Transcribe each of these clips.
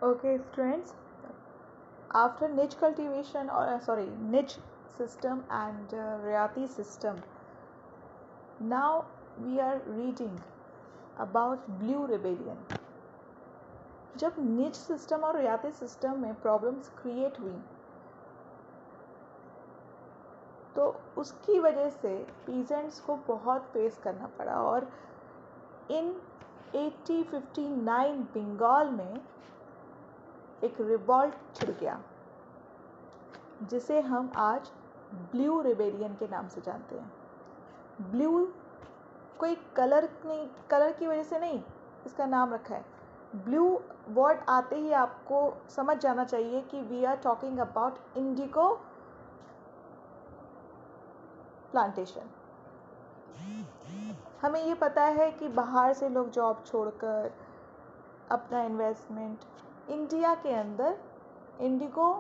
Okay, students. After niche cultivation niche system and Rayati system, now we are reading about Blue Rebellion. जब निच system और रियाती system में problems create हुई तो उसकी वजह से पीजेंट्स को बहुत फेस करना पड़ा और इन 1859 बंगाल में एक रिवॉल्ट छिड़ गया जिसे हम आज ब्लू रिबेलियन के नाम से जानते हैं। ब्लू कोई कलर नहीं, कलर की वजह से नहीं इसका नाम रखा है। ब्लू वर्ड आते ही आपको समझ जाना चाहिए कि we are talking about indigo plantation. हमें ये पता है कि बाहर से लोग जॉब छोड़कर अपना इन्वेस्टमेंट इंडिया के अंदर इंडिगो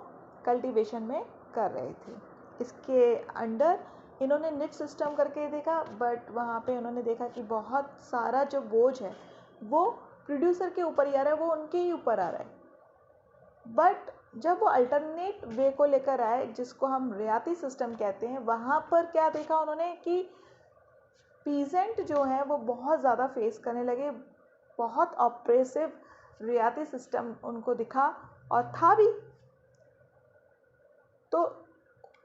कल्टीवेशन में कर रहे थे। इसके अंडर इन्होंने निच सिस्टम करके देखा, बट वहाँ पे उन्होंने देखा कि बहुत सारा जो बोझ है वो प्रोड्यूसर के ऊपर ही आ रहा है, वो उनके ही ऊपर आ रहा है। बट जब वो अल्टरनेट वे को लेकर आए जिसको हम रियाती सिस्टम कहते हैं, वहाँ पर क्या देखा उन्होंने कि पीजेंट जो है वो बहुत ज़्यादा फेस करने लगे। बहुत ऑप्रेसिव रियाती सिस्टम उनको दिखा और था भी। तो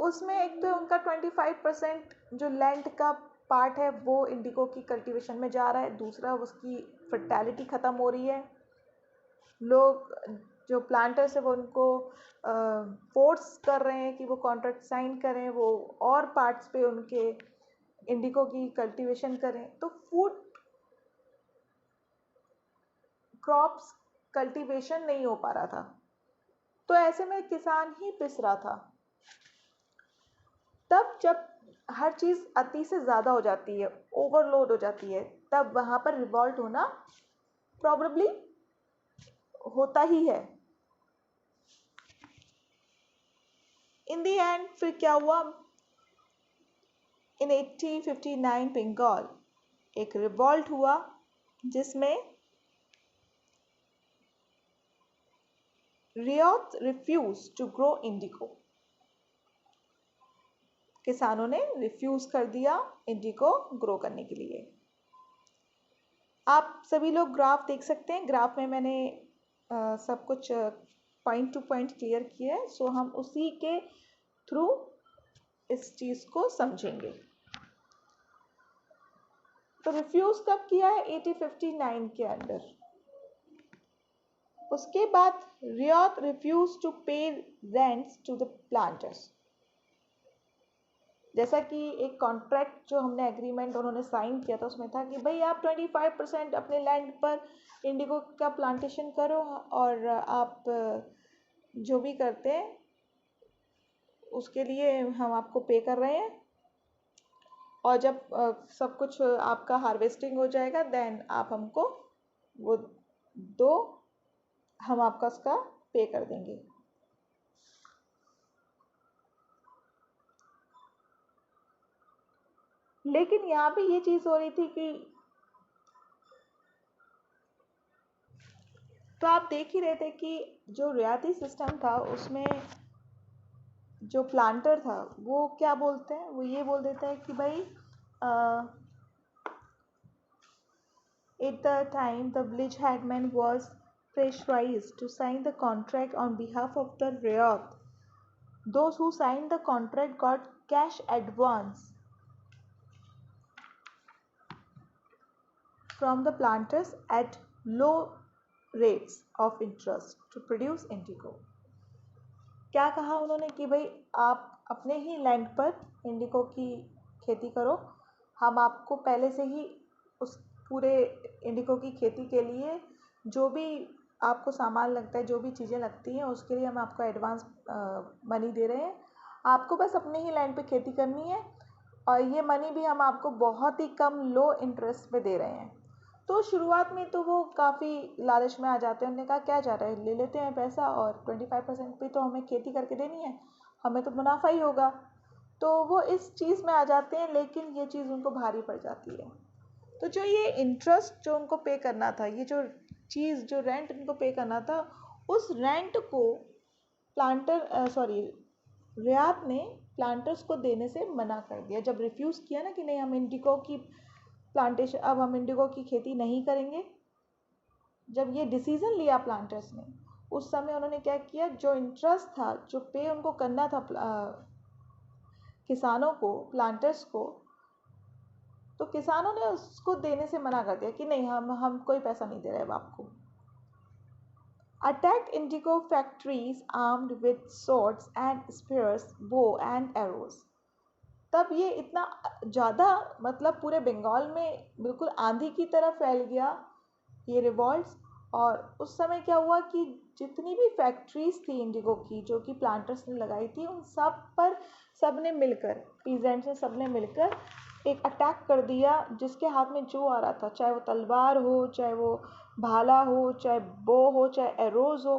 उसमें एक तो उनका 25% जो लैंड का पार्ट है वो इंडिगो की कल्टीवेशन में जा रहा है। दूसरा, उसकी फर्टिलिटी ख़त्म हो रही है। लोग जो प्लांटर्स है वो उनको फोर्स कर रहे हैं कि वो कॉन्ट्रैक्ट साइन करें, वो और पार्ट्स पे उनके इंडिगो की कल्टीवेशन करें। तो फूड क्रॉप्स कल्टीवेशन नहीं हो पा रहा था। तो ऐसे में किसान ही पिस रहा था। तब जब हर चीज़ अति से ज़्यादा हो जाती है, ओवरलोड हो जाती है, तब वहाँ पर रिवॉल्ट होना प्रॉबेबली होता ही है। इन दी एंड फिर क्या हुआ, इन 1859 बंगाल एक रिवॉल्ट हुआ जिसमें रियात रिफ्यूज टू ग्रो इंडिगो। किसानों ने रिफ्यूज कर दिया इंडिगो ग्रो करने के लिए। आप सभी लोग ग्राफ देख सकते हैं। ग्राफ में मैंने सब कुछ पॉइंट टू पॉइंट क्लियर किया है, सो हम उसी के थ्रू इस चीज़ को समझेंगे। तो रिफ्यूज कब किया है? 1859 के अंदर। उसके बाद रियात रिफ्यूज टू पे रेंट्स टू द प्लांटर्स। जैसा कि एक कॉन्ट्रैक्ट जो हमने एग्रीमेंट उन्होंने साइन किया था उसमें था कि भाई आप 25% अपने लैंड पर इंडिगो का प्लांटेशन करो और आप जो भी करते हैं उसके लिए हम आपको पे कर रहे हैं, और जब सब कुछ आपका हार्वेस्टिंग हो जाएगा देन आप हमको वो दो, हम आपका उसका पे कर देंगे। लेकिन यहाँ पे ये चीज़ हो रही थी कि तो आप देख ही रहे थे कि जो रियाती सिस्टम था उसमें जो प्लांटर था वो क्या बोलते हैं, वो ये बोल देता है कि भाई at the time the village headman was pressurized to sign the contract on behalf of the riot. Those who signed the contract got cash advance from the planters at low rates of interest to produce indigo. क्या कहा उन्होंने कि भाई आप अपने ही land पर Indigo की खेती करो, हम आपको पहले से ही उस पूरे इंडिगो की खेती के लिए जो भी आपको सामान लगता है, जो भी चीज़ें लगती हैं, उसके लिए हम आपको एडवांस मनी दे रहे हैं। आपको बस अपने ही लैंड पे खेती करनी है और ये मनी भी हम आपको बहुत ही कम लो इंटरेस्ट पे दे रहे हैं। तो शुरुआत में तो वो काफ़ी लालच में आ जाते हैं। उन्होंने कहा क्या जा रहा है, ले लेते हैं पैसा और 25% भी तो हमें खेती करके देनी है, हमें तो मुनाफा ही होगा। तो वो इस चीज़ में आ जाते हैं, लेकिन ये चीज़ उनको भारी पड़ जाती है। तो जो ये इंटरेस्ट जो उनको पे करना था, ये जो चीज़ जो रेंट उनको पे करना था, उस रेंट को रियात ने प्लांटर्स को देने से मना कर दिया। जब रिफ्यूज़ किया ना कि नहीं, हम इंडिगो की प्लांटेशन, अब हम इंडिगो की खेती नहीं करेंगे, जब ये डिसीज़न लिया प्लांटर्स ने, उस समय उन्होंने क्या किया, जो इंटरेस्ट था, जो पे उनको करना था किसानों को, प्लांटर्स को, तो किसानों ने उसको देने से मना कर दिया कि नहीं, हम कोई पैसा नहीं दे रहे अब आपको। Attacked indigo factories armed with swords and spears, bow and arrows. तब ये इतना ज़्यादा, मतलब पूरे बंगाल में बिल्कुल आंधी की तरह फैल गया ये रिवॉल्ट्स। और उस समय क्या हुआ कि जितनी भी फैक्ट्रीज थी इंडिगो की, जो कि प्लांटर्स ने लगाई थी, उन सब पर सबने मिलकर, पीजेंट्स ने सबने मिलकर एक अटैक कर दिया। जिसके हाथ में जो आ रहा था, चाहे वो तलवार हो, चाहे वो भाला हो, चाहे बो हो, चाहे एरोज हो,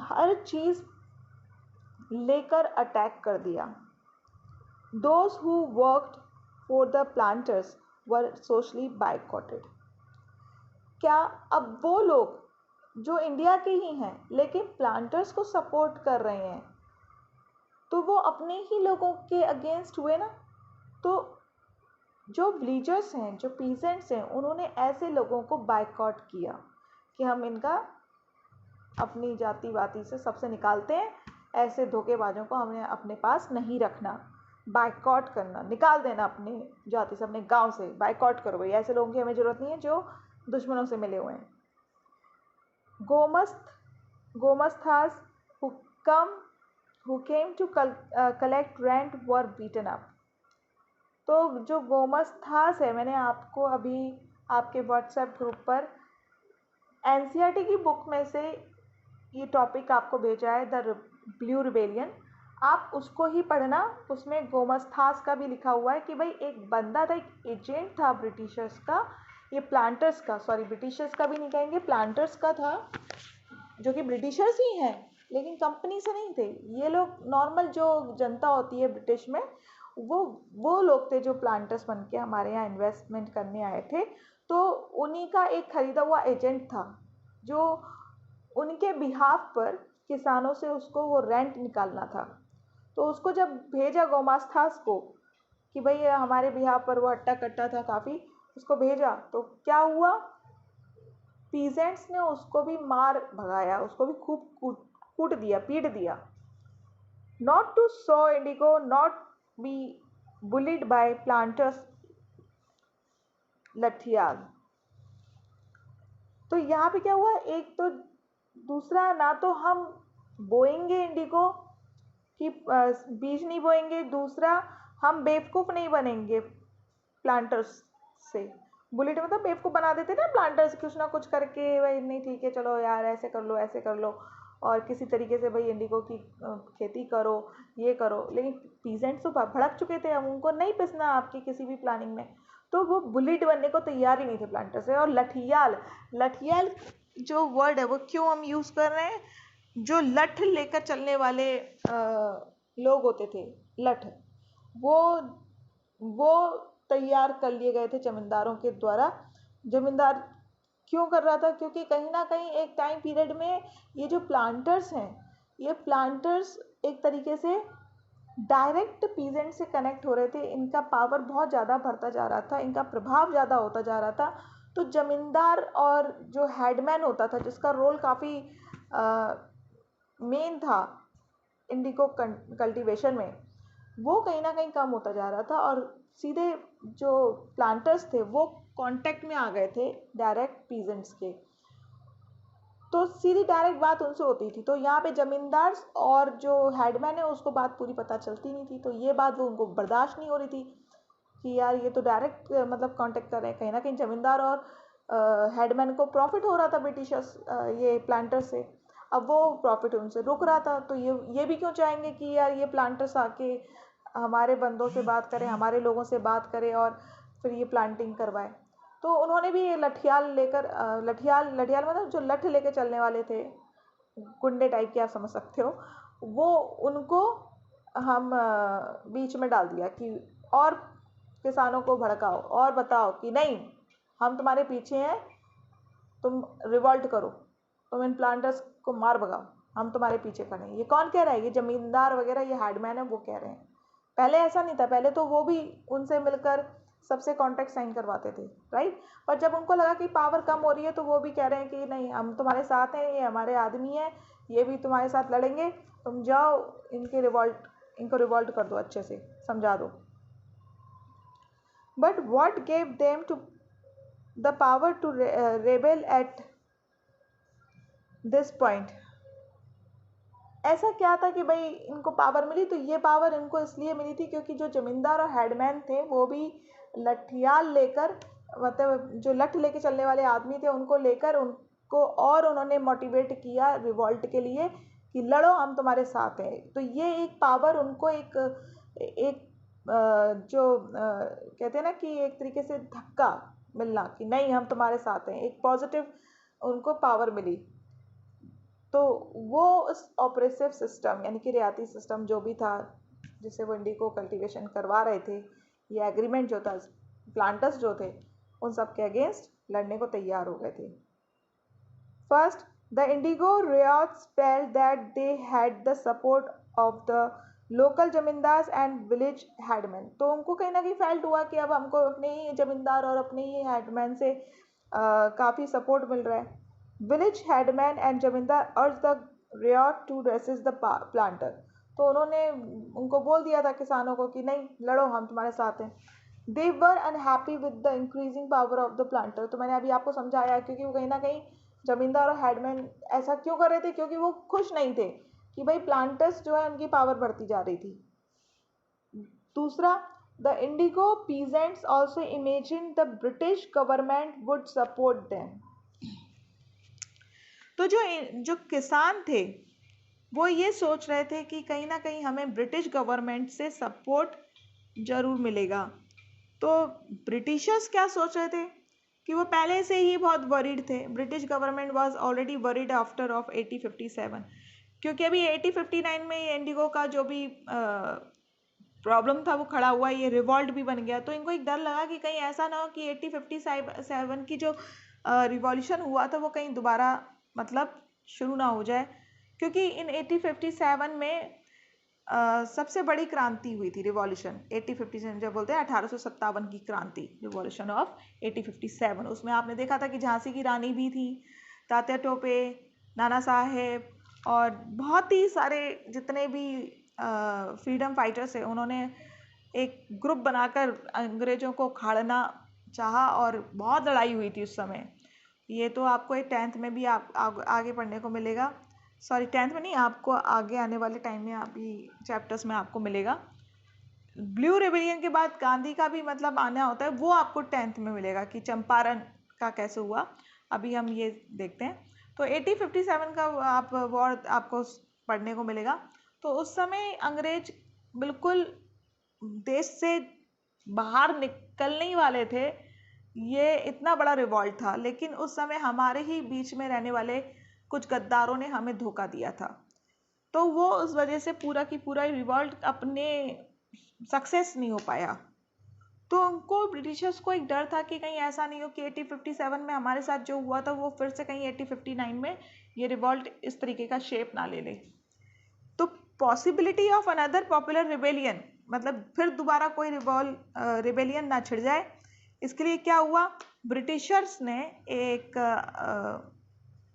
हर चीज़ लेकर अटैक कर दिया। Those who worked for the planters were socially boycotted. क्या अब वो लोग जो इंडिया के ही हैं लेकिन प्लांटर्स को सपोर्ट कर रहे हैं, तो वो अपने ही लोगों के अगेंस्ट हुए ना। तो जो विलेजर्स हैं, जो पीजेंट्स हैं, उन्होंने ऐसे लोगों को बायकॉट किया कि हम इनका अपनी जाति वाति से सबसे निकालते हैं, ऐसे धोखेबाजों को हमें अपने पास नहीं रखना। बायकॉट करना, निकाल देना अपने जाति से, अपने गांव से बायकॉट करो भाई, ऐसे लोगों की हमें ज़रूरत नहीं है जो दुश्मनों से मिले हुए हैं। गोमस्थास who came to collect rent were beaten up. तो जो गोमस्थास है, मैंने आपको अभी आपके व्हाट्सएप ग्रुप पर एनसीईआरटी की बुक में से ये टॉपिक आपको भेजा है, द ब्लू रिबेलियन। आप उसको ही पढ़ना, उसमें गोमस्थास का भी लिखा हुआ है कि भाई एक बंदा था, एक एजेंट था ब्रिटिशर्स का, ये प्लांटर्स का, सॉरी ब्रिटिशर्स का भी नहीं कहेंगे, प्लांटर्स का था, जो कि ब्रिटिशर्स ही हैं लेकिन कंपनी से नहीं थे। ये लोग नॉर्मल जो जनता होती है ब्रिटिश में, वो लोग थे जो प्लांटर्स बन के हमारे यहाँ इन्वेस्टमेंट करने आए थे। तो उन्हीं का एक खरीदा हुआ एजेंट था जो उनके बिहाफ पर किसानों से उसको वो रेंट निकालना था। तो उसको जब भेजा गोमास्थास को कि भाई हमारे बिहाफ पर वो हट्टा कट्टा था काफ़ी, उसको भेजा, तो क्या हुआ, पीजेंट्स ने उसको भी मार भगाया, उसको भी खूब कूट दिया, पीट दिया। Not to sow indigo, not be bullied by planters लठियाल। तो यहाँ पे क्या हुआ, एक तो दूसरा, ना तो हम बोएंगे इंडिगो कि बीज नहीं बोएंगे, दूसरा हम बेवकूफ़ नहीं बनेंगे प्लांटर्स से। बुलेट मतलब बेवकूफ़ बना देते ना प्लांटर्स, कुछ ना कुछ करके, भाई नहीं ठीक है चलो यार ऐसे कर लो, ऐसे कर लो, और किसी तरीके से भाई इंडिगो की खेती करो, ये करो। लेकिन पीजेंट्स तो भड़क चुके थे, हम उनको नहीं पिसना आपकी किसी भी प्लानिंग में, तो वो बुलिट बनने को तैयार ही नहीं थे प्लांटर्स से। और लठियाल जो वर्ड है वो क्यों हम यूज़ कर रहे हैं, जो लठ लेकर चलने वाले लोग होते थे, लठ, वो तैयार कर लिए गए थे जमींदारों के द्वारा। जमींदार क्यों कर रहा था, क्योंकि कहीं ना कहीं एक टाइम पीरियड में ये जो प्लांटर्स हैं, ये प्लांटर्स एक तरीके से डायरेक्ट पीजेंट से कनेक्ट हो रहे थे, इनका पावर बहुत ज़्यादा बढ़ता जा रहा था, इनका प्रभाव ज़्यादा होता जा रहा था। तो जमींदार और जो हेडमैन होता था, जिसका रोल काफ़ी मेन था इंडिगो कल्टीवेशन में, वो कहीं ना कहीं कम होता जा रहा था। और सीधे जो प्लांटर्स थे वो कांटेक्ट में आ गए थे डायरेक्ट पीजेंट्स के, तो सीधी डायरेक्ट बात उनसे होती थी। तो यहाँ पे जमींदार और जो हेडमैन है उसको बात पूरी पता चलती नहीं थी, तो ये बात वो उनको बर्दाश्त नहीं हो रही थी कि यार ये तो डायरेक्ट मतलब कांटेक्ट कर रहे हैं। कहीं ना कहीं जमींदार और हेडमैन को प्रॉफिट हो रहा था ब्रिटिशर्स, ये प्लांटर से, अब वो प्रॉफिट उनसे रुक रहा था। तो ये भी क्यों चाहेंगे कि यार ये प्लांटर्स आके हमारे बंदों से बात करें, हमारे लोगों से बात करें और फिर ये प्लांटिंग करवाए। तो उन्होंने भी ये लठियाल मतलब जो लठ लेकर चलने वाले थे, गुंडे टाइप के आप समझ सकते हो, वो उनको हम बीच में डाल दिया कि और किसानों को भड़काओ और बताओ कि नहीं हम तुम्हारे पीछे हैं, तुम रिवॉल्ट करो। तुम इन प्लांटर्स को मार भगाओ, हम तुम्हारे पीछे खड़े हैं। ये कौन कह रहा है? ये जमींदार वगैरह, ये हेडमैन है, वो कह रहे हैं। पहले ऐसा नहीं था, पहले तो वो भी उनसे मिलकर सबसे कॉन्ट्रैक्ट साइन करवाते थे, राइट। पर जब उनको लगा कि पावर कम हो रही है तो वो भी कह रहे हैं कि नहीं, हम तुम्हारे साथ हैं, ये हमारे आदमी हैं, ये भी तुम्हारे साथ लड़ेंगे, तुम जाओ इनको रिवॉल्ट कर दो, अच्छे से समझा दो। But what gave them to the power to rebel at this point? ऐसा क्या था कि भाई इनको पावर मिली? तो ये पावर इनको इसलिए मिली थी क्योंकि जो जमींदार और हेडमैन थे वो भी लठियाल लेकर, मतलब जो लठ लेके चलने वाले आदमी थे, उनको लेकर उनको और उन्होंने मोटिवेट किया रिवॉल्ट के लिए कि लड़ो, हम तुम्हारे साथ हैं। तो ये एक पावर उनको एक जो कहते हैं ना कि एक तरीके से धक्का मिलना कि नहीं, हम तुम्हारे साथ हैं, एक पॉजिटिव उनको पावर मिली। तो वो उस ऑपरेसिव सिस्टम यानी कि रियाती सिस्टम जो भी था जिससे वो इंडिको कल्टीवेशन करवा रहे थे, ये एग्रीमेंट जो था, प्लांटर्स जो थे उन सब के अगेंस्ट लड़ने को तैयार हो गए थे। First, the indigo ryots felt that they had the support of the local zamindars and village headman. तो उनको कहीं ना कहीं फेल्ट हुआ कि अब हमको अपने ही जमींदार और अपने ही हेडमैन से काफ़ी सपोर्ट मिल रहा है। Village headman and zamindar urge the ryot to resist the planter. तो उन्होंने उनको बोल दिया था किसानों को कि नहीं, लड़ो, हम तुम्हारे साथ हैं। They were unhappy with the increasing power of the planter. तो मैंने अभी आपको समझाया क्योंकि वो कहीं ना कहीं जमींदार और हेडमैन ऐसा क्यों कर रहे थे, क्योंकि वो खुश नहीं थे कि भाई प्लांटर्स जो है उनकी पावर बढ़ती जा रही थी। दूसरा, the Indigo peasants also imagine the British government would support them. तो जो किसान थे वो ये सोच रहे थे कि कहीं ना कहीं हमें ब्रिटिश गवर्नमेंट से सपोर्ट जरूर मिलेगा। तो ब्रिटिशर्स क्या सोच रहे थे कि वो पहले से ही बहुत वरीड थे। British government was already worried after of 1857, क्योंकि अभी 1859 में ये इंडिगो का जो भी प्रॉब्लम था वो खड़ा हुआ, ये रिवॉल्ट भी बन गया। तो इनको एक डर लगा कि कहीं ऐसा ना हो कि 1857 की जो रिवॉल्यूशन हुआ था वो कहीं दोबारा मतलब शुरू ना हो जाए, क्योंकि इन 1857 में सबसे बड़ी क्रांति हुई थी, रिवॉल्यूशन 1857 जब बोलते हैं 1857 की क्रांति, रिवॉल्यूशन ऑफ 1857। उसमें आपने देखा था कि झांसी की रानी भी थी, तात्या टोपे, नाना साहेब और बहुत ही सारे जितने भी फ्रीडम फाइटर्स है, उन्होंने एक ग्रुप बनाकर अंग्रेज़ों को उखाड़ना चाहा और बहुत लड़ाई हुई थी उस समय। ये तो आपको एक 10th में भी आगे पढ़ने को मिलेगा, सॉरी 10th में नहीं, आपको आगे आने वाले टाइम में अभी चैप्टर्स में आपको मिलेगा। ब्लू रेबेलियन के बाद गांधी का भी मतलब आना होता है, वो आपको 10th में मिलेगा कि चंपारण का कैसे हुआ। अभी हम ये देखते हैं। तो 1857 का आप वॉर आपको पढ़ने को मिलेगा। तो उस समय अंग्रेज बिल्कुल देश से बाहर निकलने ही वाले थे, ये इतना बड़ा रिवॉल्ट था। लेकिन उस समय हमारे ही बीच में रहने वाले कुछ गद्दारों ने हमें धोखा दिया था, तो वो उस वजह से पूरा की पूरा रिवॉल्ट अपने सक्सेस नहीं हो पाया। तो उनको, ब्रिटिशर्स को एक डर था कि कहीं ऐसा नहीं हो कि 1857 में हमारे साथ जो हुआ था वो फिर से कहीं 1859 में ये रिवॉल्ट इस तरीके का शेप ना ले ले। तो possibility of another popular rebellion, मतलब फिर दोबारा कोई रिबेलियन ना छिड़ जाए, इसके लिए क्या हुआ, ब्रिटिशर्स ने एक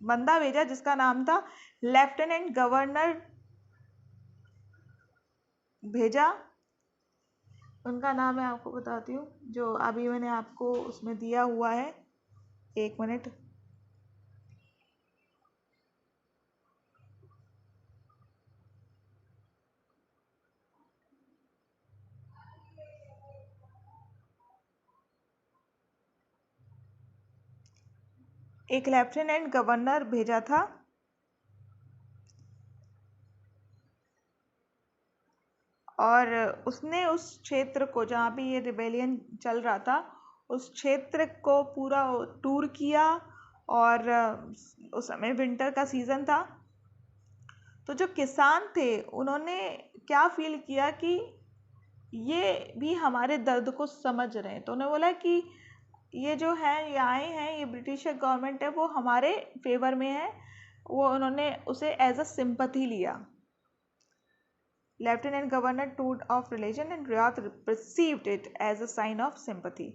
बंदा भेजा जिसका नाम था लेफ्टिनेंट गवर्नर भेजा। उनका नाम मैं आपको बताती हूँ, जो अभी मैंने आपको उसमें दिया हुआ है, एक मिनट। एक लेफ्टिनेंट गवर्नर भेजा था और उसने उस क्षेत्र को, जहाँ भी ये रिबेलियन चल रहा था, उस क्षेत्र को पूरा टूर किया। और उस समय विंटर का सीज़न था। तो जो किसान थे उन्होंने क्या फील किया कि ये भी हमारे दर्द को समझ रहे हैं। तो उन्होंने बोला कि ये जो है, ये आए हैं, ये ब्रिटिश गवर्नमेंट है, वो हमारे फेवर में है, वो उन्होंने उसे एज अ सिंपथी लिया। Lieutenant governor tour of region and ryot perceived it as a sign of sympathy.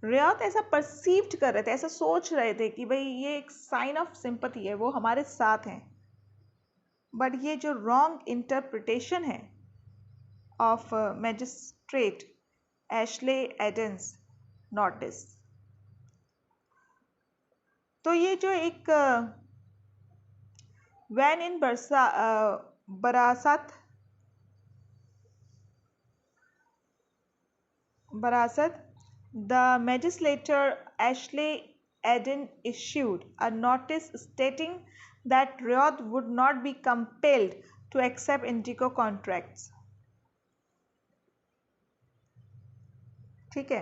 Ryot ऐसा परसीव्ड कर रहे थे, ऐसा सोच रहे थे कि भाई ये एक साइन ऑफ सिंपथी है, वो हमारे साथ हैं। बट ये जो रॉन्ग इंटरप्रिटेशन है of magistrate Ashley Eden's notice, तो ये जो एक one in Barasat the legislator Ashley Eden issued a notice stating that Riyadh would not be compelled to accept Indigo contracts. ठीक है,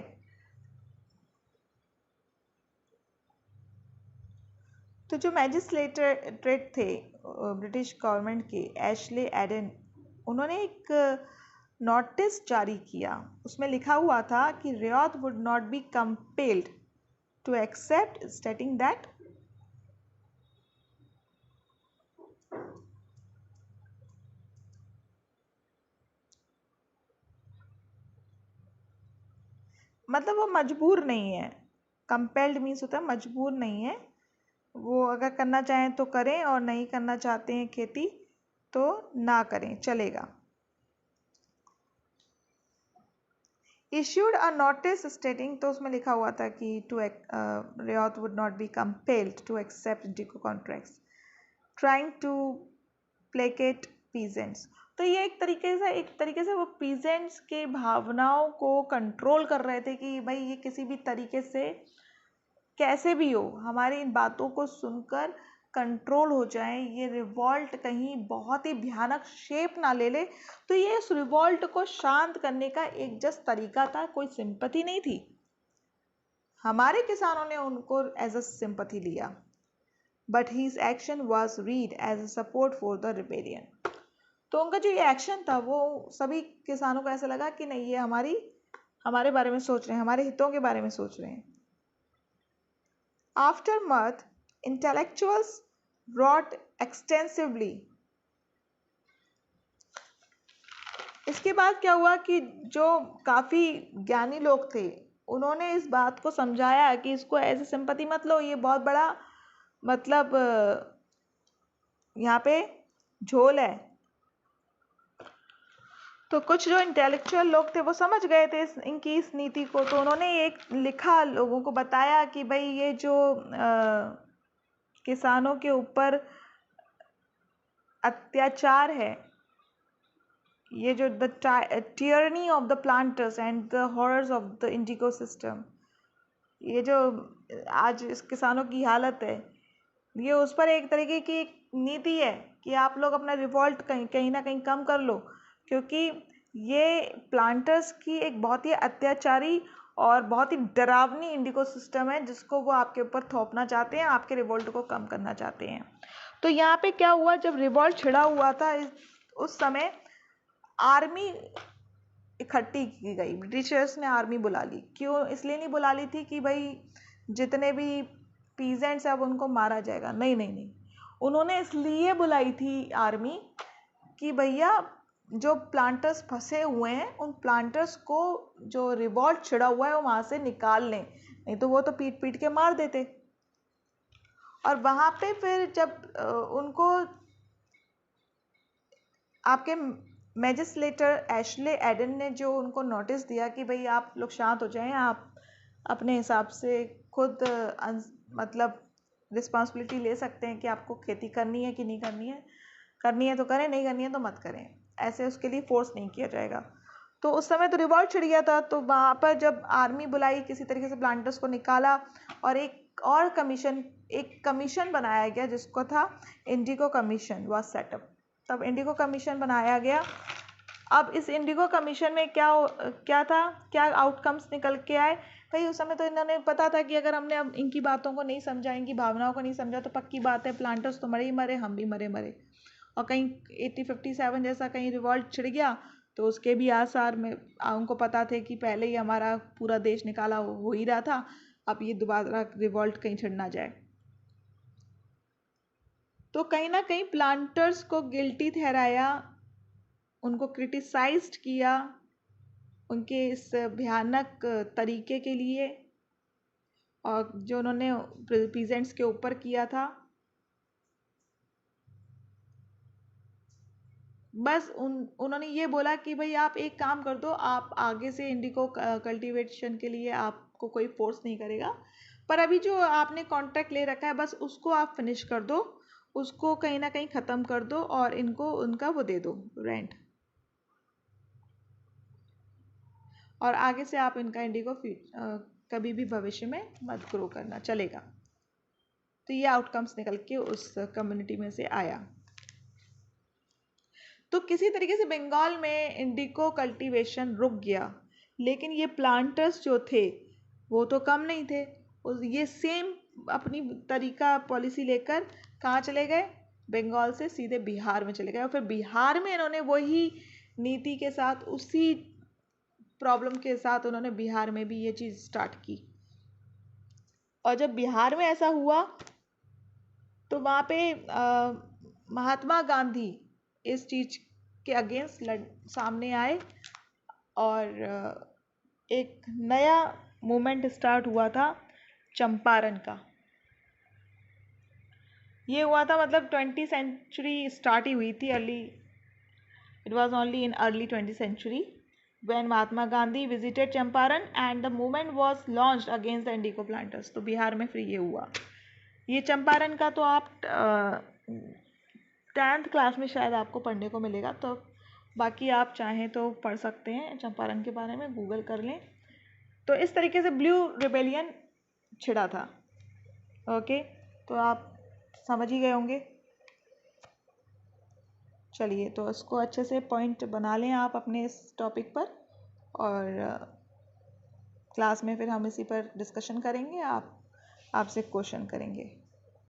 तो जो मैजिस्ट्रेट थे ब्रिटिश गवर्नमेंट के एशले एडन, उन्होंने एक नोटिस जारी किया। उसमें लिखा हुआ था कि Riyadh would not be compelled to accept, stating that मतलब वो मजबूर नहीं है। कंपेल्ड मीन्स होता है मजबूर नहीं है, वो अगर करना चाहें तो करें और नहीं करना चाहते हैं खेती तो ना करें, चलेगा। issued a notice stating, तो उसमें लिखा हुआ था कि Riyadh would not be compelled to accept Indigo contracts, trying to placate peasants। तो ये एक तरीके से वो पीजेंट्स के भावनाओं को कंट्रोल कर रहे थे कि भाई ये किसी भी तरीके से कैसे भी हो हमारी इन बातों को सुनकर कंट्रोल हो जाए, ये रिवॉल्ट कहीं बहुत ही भयानक शेप ना ले ले। तो ये उस रिवॉल्ट को शांत करने का एक जस्ट तरीका था, कोई सिंपैथी नहीं थी। हमारे किसानों ने उनको एज अ सिंपैथी लिया, but his action was read as a support for the rebellion. तो उनका जो ये एक्शन था वो सभी किसानों को ऐसा लगा कि नहीं, ये हमारे बारे में सोच रहे हैं, हमारे हितों के बारे में सोच रहे हैं। Aftermath, intellectuals wrote extensively। इसके बाद क्या हुआ कि जो काफ़ी ज्ञानी लोग थे उन्होंने इस बात को समझाया कि इसको ऐसे सिंपैथी मत लो, ये बहुत बड़ा मतलब यहाँ पे झोल है। तो कुछ जो इंटेलेक्चुअल लोग थे वो समझ गए थे इनकी इस नीति को, तो उन्होंने एक लिखा, लोगों को बताया कि भाई ये जो किसानों के ऊपर अत्याचार है, ये जो the tyranny of the planters and the horrors of the Indigo system, ये जो आज इस किसानों की हालत है, ये उस पर एक तरीके की एक नीति है कि आप लोग अपना रिवॉल्ट कहीं ना कहीं कम कर लो, क्योंकि ये प्लांटर्स की एक बहुत ही अत्याचारी और बहुत ही डरावनी इंडिगो सिस्टम है जिसको वो आपके ऊपर थोपना चाहते हैं, आपके रिवॉल्ट को कम करना चाहते हैं। तो यहाँ पे क्या हुआ, जब रिवॉल्ट छिड़ा हुआ था उस समय आर्मी इकट्ठी की गई, ब्रिटिशर्स ने आर्मी बुला ली। क्यों इसलिए नहीं बुला ली थी कि भाई जितने भी पीजेंट्स अब उनको मारा जाएगा, नहीं नहीं नहीं, उन्होंने इसलिए बुलाई थी आर्मी कि भैया जो प्लांटर्स फंसे हुए हैं उन प्लांटर्स को जो रिवॉल्ट छिड़ा हुआ है वो वहाँ से निकाल लें, नहीं तो वो तो पीट पीट के मार देते। और वहाँ पे फिर जब उनको आपके मैजिस्ट्रेटर एशले एडन ने जो उनको नोटिस दिया कि भाई आप लोग शांत हो जाएं, आप अपने हिसाब से खुद मतलब रिस्पॉन्सिबिलिटी ले सकते हैं कि आपको खेती करनी है कि नहीं करनी है तो करें, नहीं करनी है तो मत करें, ऐसे उसके लिए फोर्स नहीं किया जाएगा। तो उस समय तो रिवॉल्ट छिड़ गया था, तो वहाँ पर जब आर्मी बुलाई, किसी तरीके से प्लांटर्स को निकाला और एक कमीशन बनाया गया जिसको था इंडिगो कमीशन वाज सेटअप। तब इंडिगो कमीशन बनाया गया। अब इस इंडिगो कमीशन में क्या आउटकम्स निकल के आए भाई, उस समय तो इन्होंने पता था कि अगर हमने अब इनकी बातों को नहीं समझा, इनकी भावनाओं को नहीं समझा तो पक्की बात है प्लांटर्स तो मरे ही मरे, हम भी मरे। और कहीं 1857 जैसा कहीं रिवॉल्ट छिड़ गया तो उसके भी आसार में उनको पता थे कि पहले ही हमारा पूरा देश निकाला हो ही रहा था, अब ये दोबारा रिवॉल्ट कहीं छिड़ ना जाए। तो कहीं ना कहीं प्लांटर्स को गिल्टी ठहराया, उनको क्रिटिसाइज्ड किया उनके इस भयानक तरीके के लिए, और जो उन्होंने पीजेंट्स के ऊपर किया था। बस उन्होंने ये बोला कि भाई आप एक काम कर दो, आप आगे से इंडिको कल्टीवेशन के लिए आपको कोई फोर्स नहीं करेगा, पर अभी जो आपने कॉन्ट्रैक्ट ले रखा है बस उसको आप फिनिश कर दो, उसको कहीं ना कहीं ख़त्म कर दो और इनको उनका वो दे दो रेंट, और आगे से आप इनका इंडिको कभी भी भविष्य में मत ग्रो करना, चलेगा। तो ये आउटकम्स निकल के उस कम्युनिटी में से आया। तो किसी तरीके से बंगाल में इंडिको कल्टीवेशन रुक गया, लेकिन ये प्लांटर्स जो थे वो तो कम नहीं थे, ये सेम अपनी तरीका पॉलिसी लेकर कहाँ चले गए, बंगाल से सीधे बिहार में चले गए, और फिर बिहार में इन्होंने वही नीति के साथ, उसी प्रॉब्लम के साथ उन्होंने बिहार में भी ये चीज़ स्टार्ट की। और जब बिहार में ऐसा हुआ तो वहाँ पे महात्मा गांधी इस चीज़ के अगेंस्ट सामने आए, और एक नया मूवमेंट स्टार्ट हुआ था चंपारण का। ये हुआ था मतलब 20वीं सेंचुरी स्टार्ट ही हुई थी, it was only in early 20th century when Mahatma Gandhi visited Champaran and the movement was launched against the indigo planters। तो बिहार में फिर ये हुआ। ये चंपारण का तो आप 10th क्लास में शायद आपको पढ़ने को मिलेगा, तो बाकी आप चाहें तो पढ़ सकते हैं चंपारण के बारे में, गूगल कर लें। तो इस तरीके से ब्लू रिबेलियन छिड़ा था। ओके, तो आप समझ ही गए होंगे। चलिए, तो इसको अच्छे से पॉइंट बना लें आप अपने इस टॉपिक पर, और क्लास में फिर हम इसी पर डिस्कशन करेंगे, आपसे क्वेश्चन करेंगे।